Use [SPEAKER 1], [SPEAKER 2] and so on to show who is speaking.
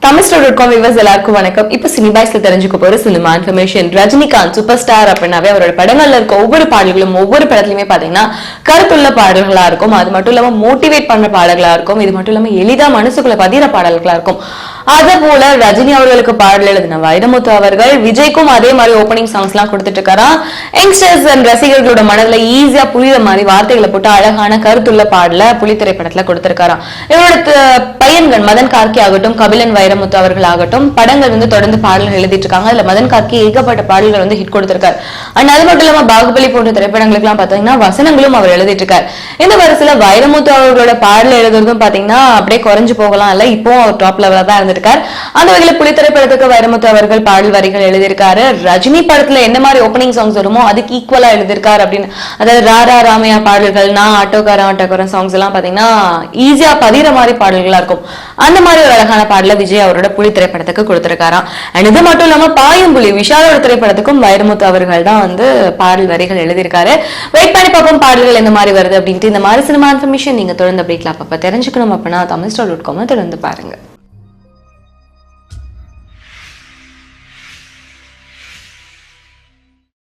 [SPEAKER 1] தமிழ்ஸ்டார்.com viewers எல்லாருக்கும் வணக்கம். இப்ப சினிபாய்ஸ்ல தெரிஞ்சுக்க போற cinema information. Rajinikanth super star அப்படின்னாவே அவரோட படங்கள்ல இருக்க ஒவ்வொரு பாடல்களும் ஒவ்வொரு படத்துலயுமே பாத்தீங்கன்னா கருத்துள்ள பாடல்களா இருக்கும். அது மட்டும் இல்லாம மோட்டிவேட் பண்ண பாடல்களா இருக்கும். இது மட்டும் இல்லாம எளிதா மனசுக்குள்ள பதிர பாடல்களா இருக்கும். அதே போல ரஜினி அவர்களுக்கு பாடல் எழுதின வைரமுத்து அவர்கள் விஜய்க்கும் அதே மாதிரி ஓப்பனிங் சாங்ஸ் எல்லாம் கொடுத்துட்டு இருக்காரா. யங்ஸ்டர்ஸ் அண்ட் ரசிகர்களோட மனதுல ஈஸியா புரியுற மாதிரி வார்த்தைகளை போட்டு அழகான கருத்துள்ள பாடல புலி திரைப்படத்துல கொடுத்திருக்காராம். இவரோட பையன்கள் மதன் கார்கி ஆகட்டும், கபிலன் வைரமுத்து அவர்கள் ஆகட்டும் படங்கள் தொடர்ந்து பாடல்கள் எழுதிட்டு இருக்காங்க. அதுல மதன் கார்கி ஏகப்பட்ட பாடல்கள் ஹிட் கொடுத்திருக்காரு. அண்ட் அது மட்டும் இல்லாம பாகுபலி போன்ற திரைப்படங்களுக்கு எல்லாம் பாத்தீங்கன்னா வசனங்களும் அவர் எழுதிட்டு இருக்காரு. இந்த வருஷத்துல வைரமுத்து அவர்களோட பாடல் எழுதுறதும் பாத்தீங்கன்னா அப்படியே குறைஞ்சு போகலாம் இல்ல, இப்போ அவர் டாப் லெவலா தான் இருந்திருக்காரு. அந்த வகையில புலி திரைப்படத்துக்கு வைரமுத்து அவர்கள் பாடல் வரிகள் எழுதியிருக்காரு. ரஜினி படத்துல என்ன மாதிரி ஓப்பனிங் சாங்ஸ் வருமோ அதுக்கு ஈக்குவலா எழுதியிருக்காரு அப்படின்னு. அதாவது ராரா ராமையா பாடல்கள், நான் ஆட்டோக்காரன் சாங்ஸ் எல்லாம் பாத்தீங்கன்னா ஈஸியா பதிர மாதிரி பாடல்களா இருக்கும். அந்த மாதிரி ஒரு அழகான பாடல விஜய் அவரோட புலி திரைப்படத்துக்கு கொடுத்திருக்காராம். அண்ட் இது மட்டும் இல்லாம பாயம்புலி விஷாலோட திரைப்படத்துக்கும் வைரமுத்து அவர்கள் தான் பாடல் வரிகள் எழுதியிருக்காரு. வெயிட் பண்ணி பார்ப்போம் பாடல்கள் எந்த மாதிரி வருது அப்படின்ட்டு. இந்த மாதிரி சினிமா இன்ஃபர்மேஷன் நீங்க தொடர்ந்து அப்படிக்கலாம் அப்ப தெரிஞ்சுக்கணும் அப்படின்னா தமிழ்ஸ்டார்.com தொடர்ந்து பாருங்க.